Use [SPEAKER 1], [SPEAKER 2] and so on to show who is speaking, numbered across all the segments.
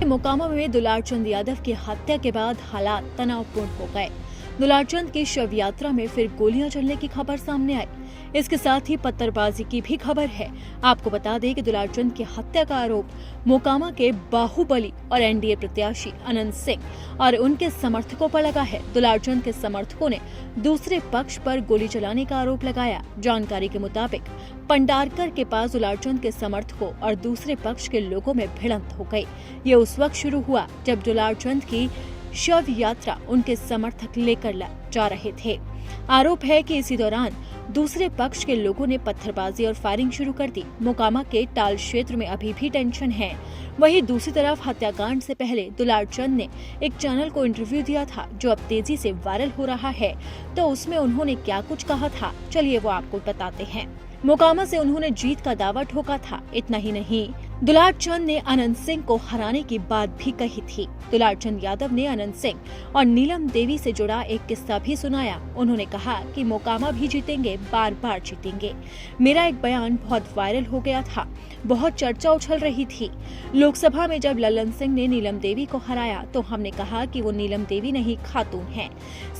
[SPEAKER 1] मोकामा में दुलारचंद यादव की हत्या के बाद हालात तनावपूर्ण हो गए। दुलारचंद की शव यात्रा में फिर गोलियां चलने की खबर सामने आई। इसके साथ ही पत्थरबाजी की भी खबर है। आपको बता दें कि दुलारचंद की हत्या का आरोप मोकामा के बाहुबली और एनडीए प्रत्याशी अनंत सिंह और उनके समर्थकों पर लगा है। दुलारचंद के समर्थकों ने दूसरे पक्ष पर गोली चलाने का आरोप लगाया। जानकारी के मुताबिक पंडारकर के पास दुलारचंद के समर्थकों और दूसरे पक्ष के लोगों में भिड़ंत हो गई। ये उस वक्त शुरू हुआ जब दुलारचंद की शव यात्रा उनके समर्थक लेकर जा रहे थे। आरोप है कि इसी दौरान दूसरे पक्ष के लोगों ने पत्थरबाजी और फायरिंग शुरू कर दी। मोकामा के टाल क्षेत्र में अभी भी टेंशन है। वहीं दूसरी तरफ हत्याकांड से पहले दुलारचंद ने एक चैनल को इंटरव्यू दिया था, जो अब तेजी से वायरल हो रहा है। तो उसमें उन्होंने क्या कुछ कहा था, चलिए वो आपको बताते हैं। मोकामा से उन्होंने जीत का दावा ठोका था। इतना ही नहीं, दुलारचंद ने अनंत सिंह को हराने की बात भी कही थी। दुलारचंद यादव ने अनंत सिंह और नीलम देवी से जुड़ा एक किस्सा भी सुनाया। उन्होंने कहा कि मोकामा भी जीतेंगे, बार बार जीतेंगे। मेरा एक बयान बहुत वायरल हो गया था, बहुत चर्चा उछल रही थी। लोकसभा में जब ललन सिंह ने नीलम देवी को हराया तो हमने कहा कि वो नीलम देवी नहीं, खातून है।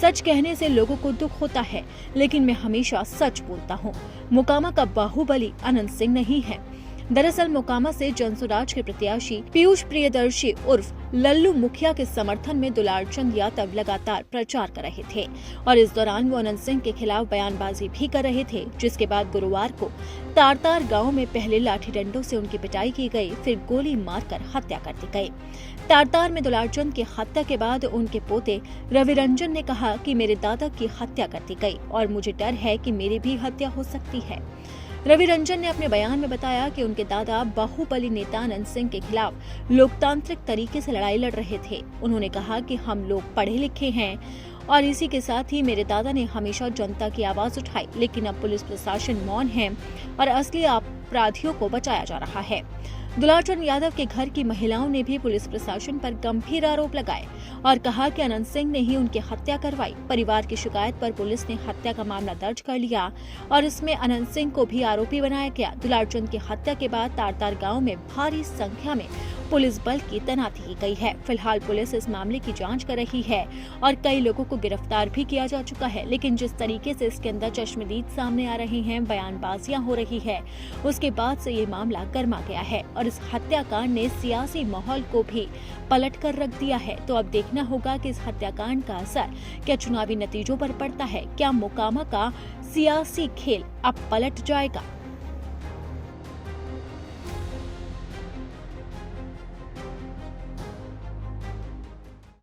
[SPEAKER 1] सच कहने से लोगों को दुख होता है, लेकिन मैं हमेशा सच बोलता हूँ। मोकामा का बाहुबली अनंत सिंह नहीं है। दरअसल मोकामा से जनसुराज के प्रत्याशी पीयूष प्रियदर्शी उर्फ लल्लू मुखिया के समर्थन में दुलारचंद यादव लगातार प्रचार कर रहे थे और इस दौरान वो अनंत सिंह के खिलाफ बयानबाजी भी कर रहे थे, जिसके बाद गुरुवार को तारतार गांव में पहले लाठी डंडों से उनकी पिटाई की गई, फिर गोली मारकर हत्या कर दी गई। तारतार में दुलारचंद की हत्या के बाद उनके पोते रविरंजन ने कहा कि मेरे दादा की हत्या कर दी गई और मुझे डर है कि मेरी भी हत्या हो सकती है। रविरंजन ने अपने बयान में बताया कि उनके दादा बाहुबली नेता अनंत सिंह के खिलाफ लोकतांत्रिक तरीके से लड़ाई लड़ रहे थे। उन्होंने कहा कि हम लोग पढ़े लिखे हैं और इसी के साथ ही मेरे दादा ने हमेशा जनता की आवाज उठाई, लेकिन अब पुलिस प्रशासन मौन है और असली अपराधियों को बचाया जा रहा है। दुलारचंद यादव के घर की महिलाओं ने भी पुलिस प्रशासन पर गंभीर आरोप लगाए और कहा कि अनंत सिंह ने ही उनकी हत्या करवाई। परिवार की शिकायत पर पुलिस ने हत्या का मामला दर्ज कर लिया और इसमें अनंत सिंह को भी आरोपी बनाया गया। दुलारचंद की हत्या के बाद तारतार गांव में भारी संख्या में पुलिस बल की तैनाती की गई है। फिलहाल पुलिस इस मामले की जांच कर रही है और कई लोगों को गिरफ्तार भी किया जा चुका है, लेकिन जिस तरीके से इसके अंदर चश्मदीद सामने आ रही हैं, बयानबाजियां हो रही है, उसके बाद से ये मामला गर्मा गया है और इस हत्याकांड ने सियासी माहौल को भी पलट कर रख दिया है। तो अब देखना होगा कि इस हत्याकांड का असर क्या चुनावी नतीजों पर पड़ता है। क्या मोकामा का सियासी खेल अब पलट जाएगा?